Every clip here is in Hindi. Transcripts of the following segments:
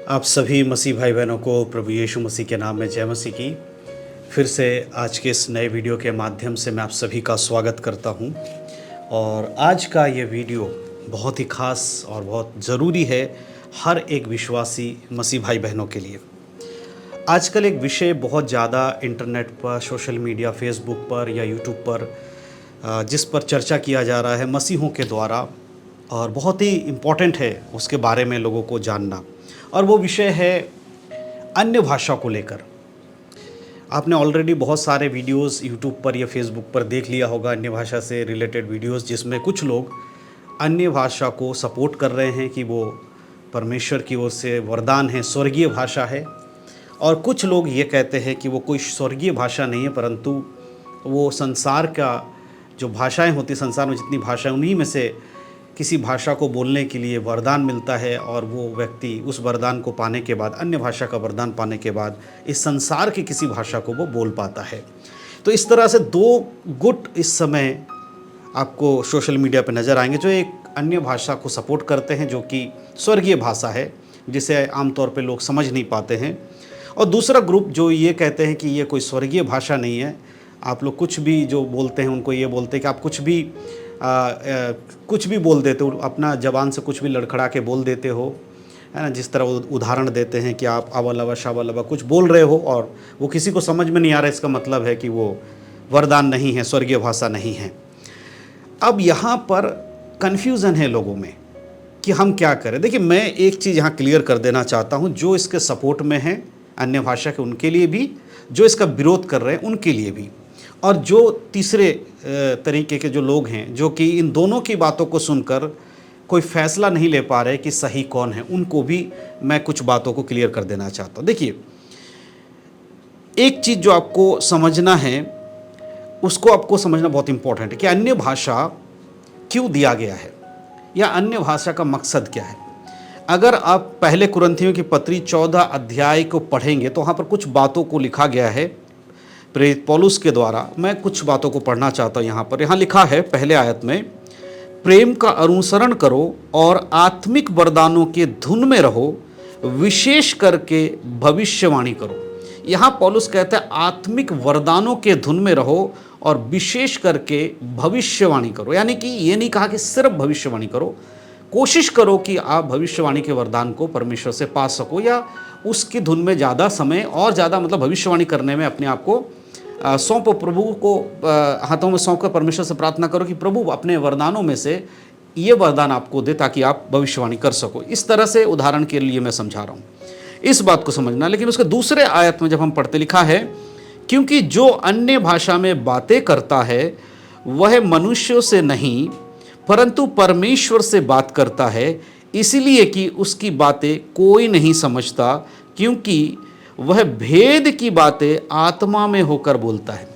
आप सभी मसीह भाई बहनों को प्रभु यीशु मसीह के नाम में जय मसीह की। फिर से आज के इस नए वीडियो के माध्यम से मैं आप सभी का स्वागत करता हूं। और आज का ये वीडियो बहुत ही ख़ास और बहुत ज़रूरी है हर एक विश्वासी मसीह भाई बहनों के लिए। आजकल एक विषय बहुत ज़्यादा इंटरनेट पर, सोशल मीडिया, फेसबुक पर या यूट्यूब पर जिस पर चर्चा किया जा रहा है मसीहों के द्वारा, और बहुत ही इम्पॉर्टेंट है उसके बारे में लोगों को जानना। और वो विषय है अन्य भाषा को लेकर। आपने ऑलरेडी बहुत सारे वीडियोस यूट्यूब पर या फेसबुक पर देख लिया होगा अन्य भाषा से रिलेटेड वीडियोस, जिसमें कुछ लोग अन्य भाषा को सपोर्ट कर रहे हैं कि वो परमेश्वर की ओर से वरदान है, स्वर्गीय भाषा है। और कुछ लोग ये कहते हैं कि वो कोई स्वर्गीय भाषा नहीं है, परंतु वो संसार का जो भाषाएं होती, संसार में जितनी भाषाएं, उन्हीं में से किसी भाषा को बोलने के लिए वरदान मिलता है। और वो व्यक्ति उस वरदान को पाने के बाद, अन्य भाषा का वरदान पाने के बाद, इस संसार की किसी भाषा को वो बोल पाता है। तो इस तरह से दो गुट इस समय आपको सोशल मीडिया पर नज़र आएंगे, जो एक अन्य भाषा को सपोर्ट करते हैं जो कि स्वर्गीय भाषा है, जिसे आमतौर पे लोग समझ नहीं पाते हैं। और दूसरा ग्रुप जो ये कहते हैं कि ये कोई स्वर्गीय भाषा नहीं है, आप लोग कुछ भी जो बोलते हैं उनको ये बोलते हैं कि आप कुछ भी बोल देते हो, अपना ज़बान से कुछ भी लड़खड़ा के बोल देते हो, है ना। जिस तरह उदाहरण देते हैं कि आप अवलवा शावलवा कुछ बोल रहे हो और वो किसी को समझ में नहीं आ रहा, इसका मतलब है कि वो वरदान नहीं है, स्वर्गीय भाषा नहीं है। अब यहाँ पर कन्फ्यूज़न है लोगों में कि हम क्या करें। देखिए, मैं एक चीज़ यहाँ क्लियर कर देना चाहता हूँ, जो इसके सपोर्ट में हैं अन्य भाषा के उनके लिए भी, जो इसका विरोध कर रहे हैं उनके लिए भी, और जो तीसरे तरीके के जो लोग हैं जो कि इन दोनों की बातों को सुनकर कोई फैसला नहीं ले पा रहे कि सही कौन है, उनको भी मैं कुछ बातों को क्लियर कर देना चाहता हूँ। देखिए, एक चीज़ जो आपको समझना है, उसको आपको समझना बहुत इंपॉर्टेंट है कि अन्य भाषा क्यों दिया गया है या अन्य भाषा का मकसद क्या है। अगर आप पहले कुरिन्थियों की पत्री 14 अध्याय को पढ़ेंगे तो वहाँ पर कुछ बातों को लिखा गया है प्रेरित पौलुस के द्वारा। मैं कुछ बातों को पढ़ना चाहता हूँ। यहाँ लिखा है पहले आयत में, प्रेम का अनुसरण करो और आत्मिक वरदानों के धुन में रहो, विशेष करके भविष्यवाणी करो। यहाँ पौलुस कहता है आत्मिक वरदानों के धुन में रहो और विशेष करके भविष्यवाणी करो। यानी कि ये नहीं कहा कि सिर्फ भविष्यवाणी करो, कोशिश करो कि आप भविष्यवाणी के वरदान को परमेश्वर से पा सको, या उसकी धुन में ज़्यादा समय और ज़्यादा मतलब भविष्यवाणी करने में अपने आप को सौंपो, प्रभु को हाथों में सौंप कर परमेश्वर से प्रार्थना करो कि प्रभु अपने वरदानों में से ये वरदान आपको दे ताकि आप भविष्यवाणी कर सको। इस तरह से उदाहरण के लिए मैं समझा रहा हूँ, इस बात को समझना। लेकिन उसके दूसरे आयत में जब हम पढ़ते, लिखा है, क्योंकि जो अन्य भाषा में बातें करता है वह मनुष्यों से नहीं परंतु परमेश्वर से बात करता है, इसलिए कि उसकी बातें कोई नहीं समझता, क्योंकि वह भेद की बातें आत्मा में होकर बोलता है।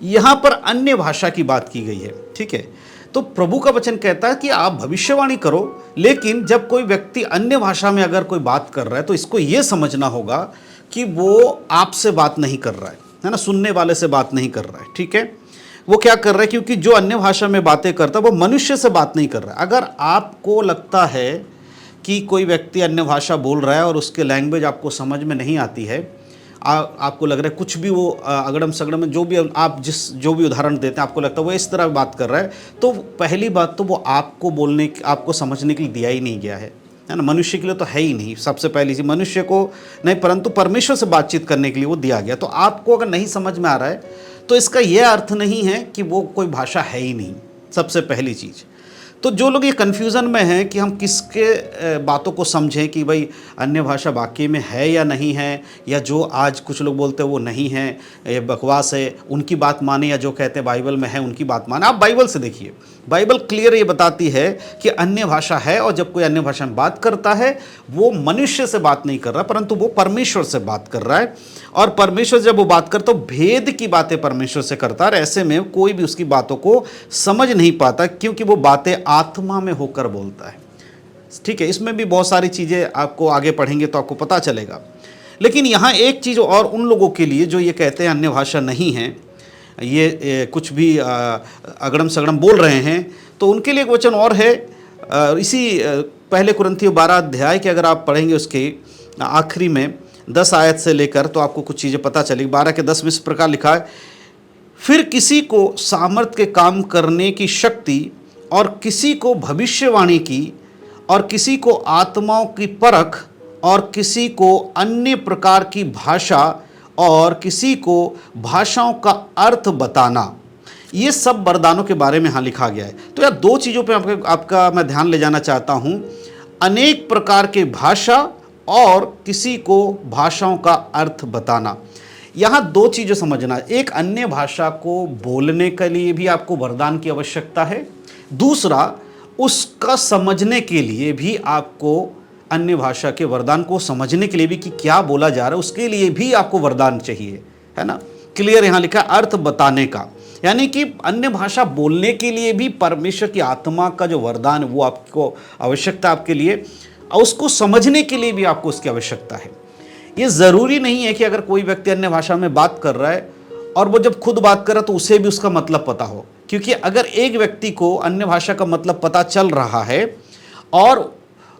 यहाँ पर अन्य भाषा की बात की गई है, ठीक है। तो प्रभु का वचन कहता है कि आप भविष्यवाणी करो, लेकिन जब कोई व्यक्ति अन्य भाषा में अगर कोई बात कर रहा है तो इसको ये समझना होगा कि वो आपसे बात नहीं कर रहा है ना, सुनने वाले से बात नहीं कर रहा है, ठीक है। वो क्या कर रहा है, क्योंकि जो अन्य भाषा में बातें करता है वो मनुष्य से बात नहीं कर रहा है। अगर आपको लगता है कि कोई व्यक्ति अन्य भाषा बोल रहा है और उसके लैंग्वेज आपको समझ में नहीं आती है, आपको लग रहा है कुछ भी वो अगड़म सगड़म जो भी आप जो भी उदाहरण देते हैं आपको लगता है वो इस तरह बात कर रहा है, तो पहली बात तो वो आपको समझने के लिए दिया ही नहीं गया है ना। मनुष्य के लिए तो है ही नहीं। सबसे पहली चीज़, मनुष्य को नहीं परंतु परमेश्वर से बातचीत करने के लिए वो दिया गया। तो आपको अगर नहीं समझ में आ रहा है तो इसका यह अर्थ नहीं है कि वो कोई भाषा है ही नहीं, सबसे पहली चीज़। तो जो लोग ये कन्फ्यूज़न में हैं कि हम किसके बातों को समझें कि भाई अन्य भाषा वाकई में है या नहीं है, या जो आज कुछ लोग बोलते हैं वो नहीं है, ये बकवास है, उनकी बात माने, या जो कहते हैं बाइबल में है उनकी बात माने। आप बाइबल से देखिए, बाइबल क्लियर ये बताती है कि अन्य भाषा है, और जब कोई अन्य भाषा में बात करता है वो मनुष्य से बात नहीं कर रहा परंतु वो परमेश्वर से बात कर रहा है। और परमेश्वर जब वो बात करता है तो भेद की बातें परमेश्वर से करता है। ऐसे में कोई भी उसकी बातों को समझ नहीं पाता, क्योंकि वो बातें आत्मा में होकर बोलता है, ठीक है। इसमें भी बहुत सारी चीज़ें आपको आगे पढ़ेंगे तो आपको पता चलेगा। लेकिन यहाँ एक चीज़ और उन लोगों के लिए जो ये कहते हैं अन्य भाषा नहीं है, ये कुछ भी अगड़म सगड़म बोल रहे हैं, तो उनके लिए एक वचन और है इसी पहले कुरिन्थियों 12 अध्याय के अगर आप पढ़ेंगे उसके आखिरी में 10 आयत से लेकर तो आपको कुछ चीज़ें पता चलेगी। 12 के 10 में इस प्रकार लिखा है, फिर किसी को सामर्थ के काम करने की शक्ति, और किसी को भविष्यवाणी की, और किसी को आत्माओं की परख, और किसी को अन्य प्रकार की भाषा, और किसी को भाषाओं का अर्थ बताना। ये सब वरदानों के बारे में यहाँ लिखा गया है। तो यह दो चीज़ों पे आपका मैं ध्यान ले जाना चाहता हूँ, अनेक प्रकार के भाषा और किसी को भाषाओं का अर्थ बताना। यहाँ दो चीज़ें समझना, एक अन्य भाषा को बोलने के लिए भी आपको वरदान की आवश्यकता है, दूसरा उसका समझने के लिए भी आपको अन्य भाषा के वरदान को समझने के लिए भी कि क्या बोला जा रहा है उसके लिए भी आपको वरदान चाहिए, है ना। क्लियर यहाँ लिखा अर्थ बताने का, यानी कि अन्य भाषा बोलने के लिए भी परमेश्वर की आत्मा का जो वरदान है वो आपको आवश्यकता आपके लिए, और उसको समझने के लिए भी आपको उसकी आवश्यकता है। ये ज़रूरी नहीं है कि अगर कोई व्यक्ति अन्य भाषा में बात कर रहा है और वो जब खुद बात कर रहा है तो उसे भी उसका मतलब पता हो, क्योंकि अगर एक व्यक्ति को अन्य भाषा का मतलब पता चल रहा है और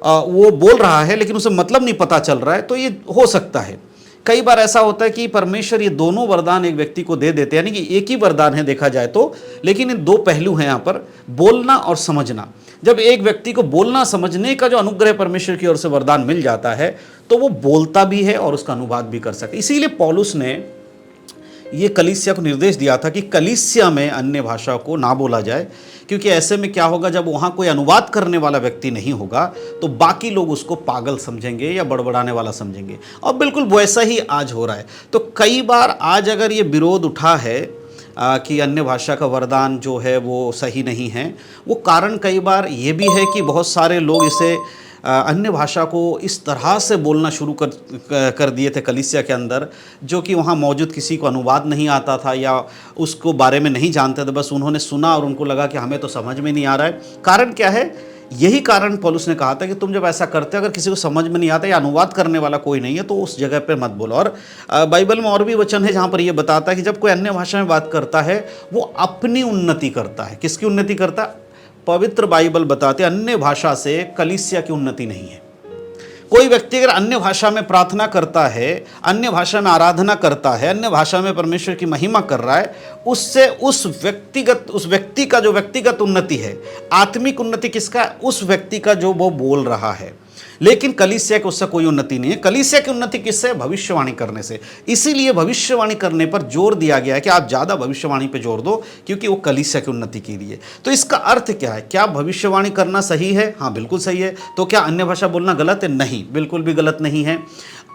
वो बोल रहा है लेकिन उसे मतलब नहीं पता चल रहा है, तो ये हो सकता है। कई बार ऐसा होता है कि परमेश्वर ये दोनों वरदान एक व्यक्ति को दे देते हैं, यानी कि एक ही वरदान है देखा जाए तो, लेकिन इन दो पहलू हैं यहाँ पर, बोलना और समझना। जब एक व्यक्ति को बोलना समझने का जो अनुग्रह परमेश्वर की ओर से वरदान मिल जाता है तो वो बोलता भी है और उसका अनुवाद भी कर सकता है। इसीलिए पौलुस ने ये कलीसिया को निर्देश दिया था कि कलीसिया में अन्य भाषा को ना बोला जाए, क्योंकि ऐसे में क्या होगा, जब वहाँ कोई अनुवाद करने वाला व्यक्ति नहीं होगा तो बाकी लोग उसको पागल समझेंगे या बड़बड़ाने वाला समझेंगे, और बिल्कुल वैसा ही आज हो रहा है। तो कई बार आज अगर ये विरोध उठा है कि अन्य भाषा का वरदान जो है वो सही नहीं है, वो कारण कई बार ये भी है कि बहुत सारे लोग इसे अन्य भाषा को इस तरह से बोलना शुरू कर दिए थे कलीसिया के अंदर, जो कि वहाँ मौजूद किसी को अनुवाद नहीं आता था या उसको बारे में नहीं जानते थे, बस उन्होंने सुना और उनको लगा कि हमें तो समझ में नहीं आ रहा है। कारण क्या है? यही कारण पौलुस ने कहा था कि तुम जब ऐसा करते हो, अगर किसी को समझ में नहीं आता या अनुवाद करने वाला कोई नहीं है तो उस जगह पर मत बोलो। और बाइबल में और भी वचन है जहाँ पर यह बताता है कि जब कोई अन्य भाषा में बात करता है वो अपनी उन्नति करता है। किसकी उन्नति करता है? पवित्र बाइबल बताते अन्य भाषा से कलीसिया की उन्नति नहीं है। कोई व्यक्ति अगर अन्य भाषा में प्रार्थना करता है, अन्य भाषा में आराधना करता है, अन्य भाषा में परमेश्वर की महिमा कर रहा है, उससे उस व्यक्ति का जो व्यक्तिगत उन्नति है, आत्मिक उन्नति किसका? उस व्यक्ति का जो वो बोल रहा है। लेकिन कलीसिया की उससे कोई उन्नति नहीं है। कलीसिया की उन्नति किससे? भविष्यवाणी करने से। इसीलिए भविष्यवाणी करने पर जोर दिया गया है कि आप ज़्यादा भविष्यवाणी पे जोर दो, क्योंकि वो कलीसिया की उन्नति के लिए। तो इसका अर्थ क्या है? क्या भविष्यवाणी करना सही है? हाँ, बिल्कुल सही है। तो क्या अन्य भाषा बोलना गलत है? नहीं, बिल्कुल भी गलत नहीं है।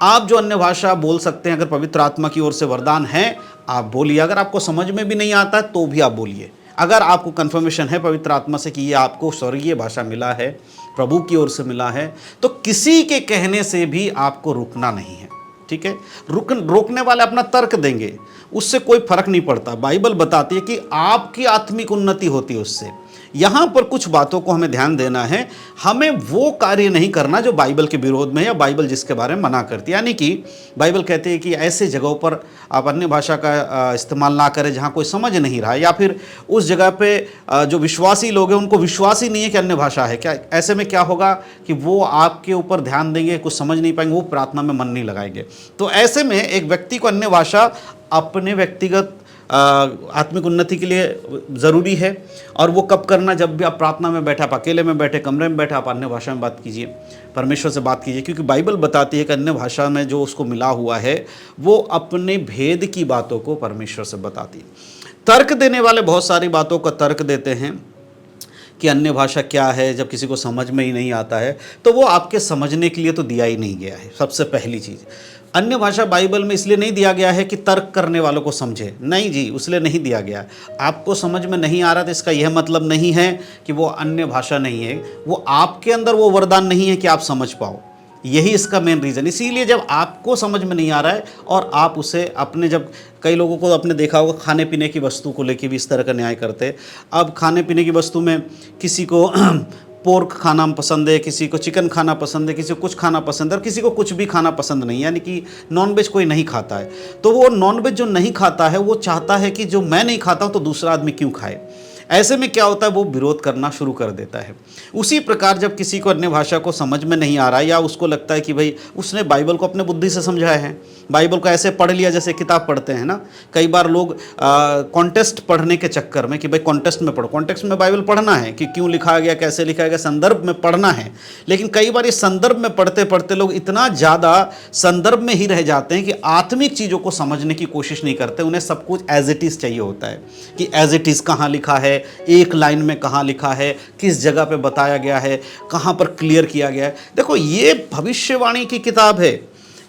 आप जो अन्य भाषा बोल सकते हैं, अगर पवित्र आत्मा की ओर से वरदान है, आप बोलिए। अगर आपको समझ में भी नहीं आता तो भी आप बोलिए। अगर आपको कन्फर्मेशन है पवित्र आत्मा से कि ये आपको स्वर्गीय भाषा मिला है, प्रभु की ओर से मिला है, तो किसी के कहने से भी आपको रुकना नहीं है। ठीक है, रोकने वाले अपना तर्क देंगे, उससे कोई फर्क नहीं पड़ता। बाइबल बताती है कि आपकी आत्मिक उन्नति होती है उससे। यहाँ पर कुछ बातों को हमें ध्यान देना है। हमें वो कार्य नहीं करना जो बाइबल के विरोध में है या बाइबल जिसके बारे में मना करती है। यानी कि बाइबल कहती है कि ऐसे जगहों पर आप अन्य भाषा का इस्तेमाल ना करें जहाँ कोई समझ नहीं रहा है, या फिर उस जगह पे जो विश्वासी लोग हैं उनको विश्वास ही नहीं है कि अन्य भाषा है। क्या ऐसे में क्या होगा कि वो आपके ऊपर ध्यान देंगे, कुछ समझ नहीं पाएंगे, वो प्रार्थना में मन नहीं लगाएंगे। तो ऐसे में एक व्यक्ति को अन्य भाषा अपने व्यक्तिगत आत्मिक उन्नति के लिए ज़रूरी है। और वो कब करना? जब भी आप प्रार्थना में बैठे, आप अकेले में बैठे, कमरे में बैठे, आप अन्य भाषा में बात कीजिए, परमेश्वर से बात कीजिए, क्योंकि बाइबल बताती है कि अन्य भाषा में जो उसको मिला हुआ है वो अपने भेद की बातों को परमेश्वर से बताती है। तर्क देने वाले बहुत सारी बातों का तर्क देते हैं कि अन्य भाषा क्या है, जब किसी को समझ में ही नहीं आता है तो वो आपके समझने के लिए तो दिया ही नहीं गया है। सबसे पहली चीज़, अन्य भाषा बाइबल में इसलिए नहीं दिया गया है कि तर्क करने वालों को समझे, नहीं जी, उसलिए नहीं दिया गया। आपको समझ में नहीं आ रहा तो इसका यह मतलब नहीं है कि वो अन्य भाषा नहीं है, वो आपके अंदर वो वरदान नहीं है कि आप समझ पाओ। यही इसका मेन रीज़न। इसीलिए जब आपको समझ में नहीं आ रहा है और आप उसे अपने, जब कई लोगों को आपने देखा होगा खाने पीने की वस्तु को लेके भी इस तरह का न्याय करते। अब खाने पीने की वस्तु में किसी को पोर्क खाना पसंद है, किसी को चिकन खाना पसंद है, किसी को कुछ खाना पसंद है और किसी को कुछ भी खाना पसंद नहीं, यानी कि नॉनवेज कोई नहीं खाता है। तो वो नॉनवेज जो नहीं खाता है वो चाहता है कि जो मैं नहीं खाता हूँ तो दूसरा आदमी क्यों खाए। ऐसे में क्या होता है, वो विरोध करना शुरू कर देता है। उसी प्रकार जब किसी को अन्य भाषा को समझ में नहीं आ रहा है या उसको लगता है कि भाई उसने बाइबल को अपने बुद्धि से समझाया है, बाइबल को ऐसे पढ़ लिया जैसे किताब पढ़ते हैं ना। कई बार लोग कॉन्टेस्ट पढ़ने के चक्कर में कि भाई कॉन्टेस्ट में पढ़ो, कॉन्टेक्स्ट में बाइबल पढ़ना है कि क्यों लिखा गया, कैसे लिखा गया, संदर्भ में पढ़ना है। लेकिन कई बार इस संदर्भ में पढ़ते पढ़ते लोग इतना ज़्यादा संदर्भ में ही रह जाते हैं कि आत्मिक चीज़ों को समझने की कोशिश नहीं करते। उन्हें सब कुछ एज इट इज़ चाहिए होता है कि एज इट इज़ कहाँ लिखा है, एक लाइन में कहाँ लिखा है, किस जगह पे बताया गया है, कहाँ पर क्लियर किया गया है। देखो, ये भविष्यवाणी की किताब है,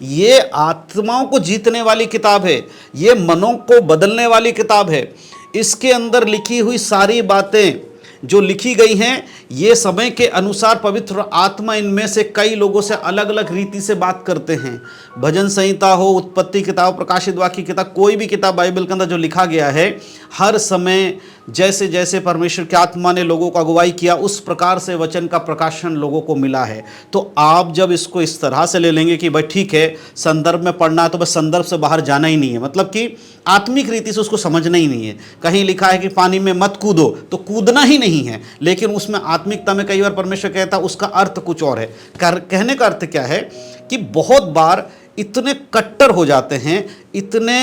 ये आत्माओं को जीतने वाली किताब है, ये मनों को बदलने वाली किताब है। इसके अंदर लिखी हुई सारी बातें जो लिखी गई हैं, ये समय के अनुसार पवित्र आत्मा इनमें से कई लोगों से अलग अलग रीति से बात करते हैं। भजन संहिता हो, उत्पत्ति किताब, प्रकाशित वाक्य किताब, कोई भी किताब बाइबल के अंदर जो लिखा गया है, हर समय जैसे जैसे परमेश्वर की आत्मा ने लोगों को अगुवाई किया, उस प्रकार से वचन का प्रकाशन लोगों को मिला है। तो आप जब इसको इस तरह से ले लेंगे कि भाई ठीक है, संदर्भ में पढ़ना है तो बस संदर्भ से बाहर जाना ही नहीं है, मतलब कि आत्मिक रीति से उसको समझना ही नहीं है। कहीं लिखा है कि पानी में मत कूदो, तो कूदना ही नहीं है, लेकिन उसमें आत्मिकता में कई बार परमेश्वर कहता है उसका अर्थ कुछ और है। कहने का अर्थ क्या है कि बहुत बार इतने कट्टर हो जाते हैं, इतने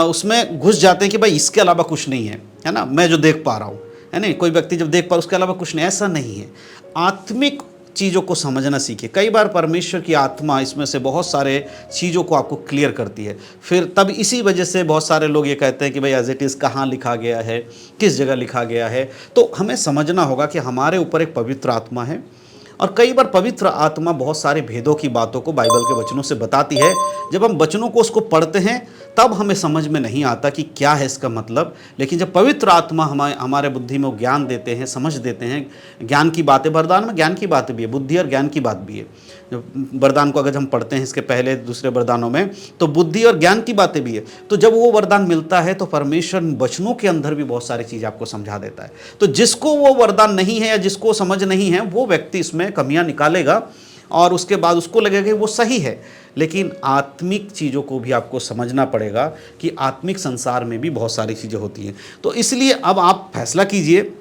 उसमें घुस जाते हैं कि भाई इसके अलावा कुछ नहीं है ना, मैं जो देख पा रहा हूँ, है नहीं, कोई व्यक्ति जब देख पा रहा उसके अलावा कुछ नहीं, ऐसा नहीं है। आत्मिक चीज़ों को समझना सीखिए। कई बार परमेश्वर की आत्मा इसमें से बहुत सारे चीज़ों को आपको क्लियर करती है। फिर तब इसी वजह से बहुत सारे लोग ये कहते हैं कि भाई एज इट इज़ कहाँ लिखा गया है, किस जगह लिखा गया है। तो हमें समझना होगा कि हमारे ऊपर एक पवित्र आत्मा है, और कई बार पवित्र आत्मा बहुत सारे भेदों की बातों को बाइबल के वचनों से बताती है। जब हम वचनों को उसको पढ़ते हैं तब हमें समझ में नहीं आता कि क्या है इसका मतलब, लेकिन जब पवित्र आत्मा हमारे बुद्धि में ज्ञान देते हैं, समझ देते हैं, ज्ञान की बातें, वरदान में ज्ञान की बात भी है, बुद्धि और ज्ञान की बात भी है। वरदान को अगर हम पढ़ते हैं इसके पहले दूसरे वरदानों में, तो बुद्धि और ज्ञान की बातें भी है। तो जब वो वरदान मिलता है तो परमेश्वर वचनों के अंदर भी बहुत सारी चीज़ आपको समझा देता है। तो जिसको वो वरदान नहीं है या जिसको समझ नहीं है, वो व्यक्ति इसमें कमियां निकालेगा और उसके बाद उसको लगेगा कि वो सही है। लेकिन आत्मिक चीज़ों को भी आपको समझना पड़ेगा कि आत्मिक संसार में भी बहुत सारी चीज़ें होती हैं। तो इसलिए अब आप फैसला कीजिए,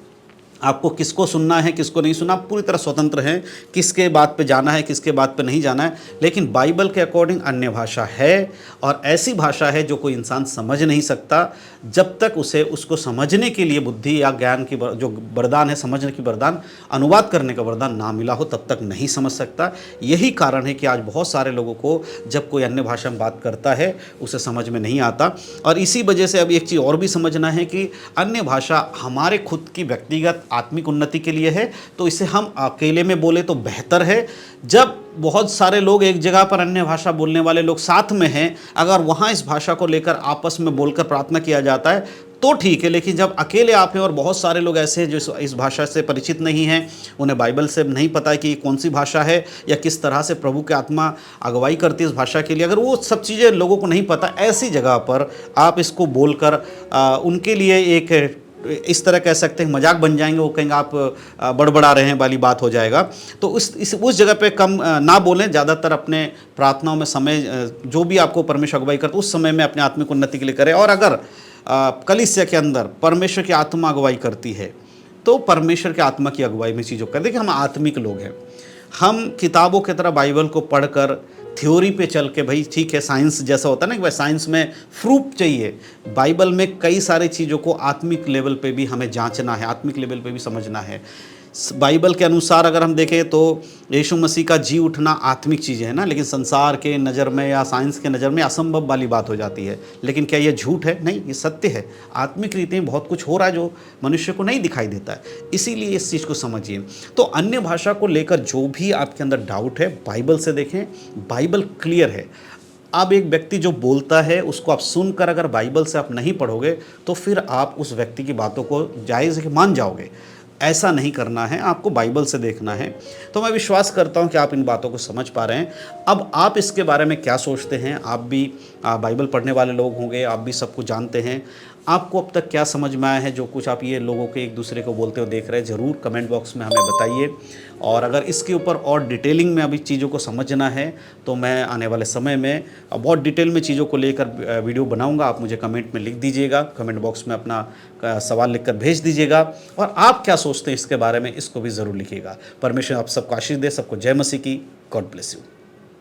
आपको किसको सुनना है, किसको नहीं सुनना। आप पूरी तरह स्वतंत्र हैं, किसके बात पे जाना है, किसके बात पे नहीं जाना है। लेकिन बाइबल के अकॉर्डिंग अन्य भाषा है, और ऐसी भाषा है जो कोई इंसान समझ नहीं सकता जब तक उसको समझने के लिए बुद्धि या ज्ञान की जो वरदान है, समझने की वरदान, अनुवाद करने का वरदान ना मिला हो, तब तक नहीं समझ सकता। यही कारण है कि आज बहुत सारे लोगों को जब कोई अन्य भाषा में बात करता है उसे समझ में नहीं आता। और इसी वजह से अब एक चीज़ और भी समझना है कि अन्य भाषा हमारे खुद की व्यक्तिगत आत्मिक उन्नति के लिए है, तो इसे हम अकेले में बोले तो बेहतर है। जब बहुत सारे लोग एक जगह पर अन्य भाषा बोलने वाले लोग साथ में हैं, अगर वहाँ इस भाषा को लेकर आपस में बोलकर प्रार्थना किया जाता है तो ठीक है। लेकिन जब अकेले आप हैं और बहुत सारे लोग ऐसे हैं जो इस भाषा से परिचित नहीं हैं, उन्हें बाइबल से नहीं पता है कि कौन सी भाषा है या किस तरह से प्रभु की आत्मा अगुवाई करती है इस भाषा के लिए, अगर वो सब चीज़ें लोगों को नहीं पता, ऐसी जगह पर आप इसको बोलकर उनके लिए एक इस तरह कह सकते हैं मजाक बन जाएंगे, वो कहेंगे आप बड़बड़ा रहे हैं वाली बात हो जाएगा। तो उस जगह पे कम ना बोलें। ज़्यादातर अपने प्रार्थनाओं में समय जो भी आपको परमेश्वर अगुवाई करते उस समय में अपने आत्मिक उन्नति के लिए करें। और अगर कलीसिया के अंदर परमेश्वर की आत्मा अगुवाई करती है तो परमेश्वर के आत्मा की अगुवाई में चीज़ों कर। देखिए, हम आत्मिक लोग हैं, हम किताबों की तरह बाइबल को पढ़कर थ्योरी पे चल के, भाई ठीक है साइंस जैसा होता है ना कि भाई साइंस में प्रूफ चाहिए, बाइबल में कई सारी चीज़ों को आत्मिक लेवल पे भी हमें जांचना है, आत्मिक लेवल पे भी समझना है। बाइबल के अनुसार अगर हम देखें तो यीशु मसीह का जी उठना आत्मिक चीज़ है ना, लेकिन संसार के नज़र में या साइंस के नज़र में असंभव वाली बात हो जाती है। लेकिन क्या ये झूठ है? नहीं, ये सत्य है। आत्मिक रीति में बहुत कुछ हो रहा है जो मनुष्य को नहीं दिखाई देता है, इसीलिए इस चीज़ को समझिए। तो अन्य भाषा को लेकर जो भी आपके अंदर डाउट है, बाइबल से देखें, बाइबल क्लियर है। अब एक व्यक्ति जो बोलता है उसको आप सुनकर अगर बाइबल से आप नहीं पढ़ोगे तो फिर आप उस व्यक्ति की बातों को जायज़ है कि मान जाओगे। ऐसा नहीं करना है, आपको बाइबल से देखना है। तो मैं विश्वास करता हूं कि आप इन बातों को समझ पा रहे हैं। अब आप इसके बारे में क्या सोचते हैं? आप भी बाइबल पढ़ने वाले लोग होंगे, आप भी सब कुछ जानते हैं। आपको अब तक क्या समझ में आया है, जो कुछ आप ये लोगों के एक दूसरे को बोलते हो देख रहे हैं, ज़रूर कमेंट बॉक्स में हमें बताइए। और अगर इसके ऊपर और डिटेलिंग में अभी चीज़ों को समझना है तो मैं आने वाले समय में बहुत डिटेल में चीज़ों को लेकर वीडियो बनाऊंगा। आप मुझे कमेंट में लिख दीजिएगा, कमेंट बॉक्स में अपना सवाल लिखकर भेज दीजिएगा। और आप क्या सोचते हैं इसके बारे में, इसको भी ज़रूर लिखिएगा। परमेश्वर आप सबको आशीष दे। सबको जय मसीह की। God bless you.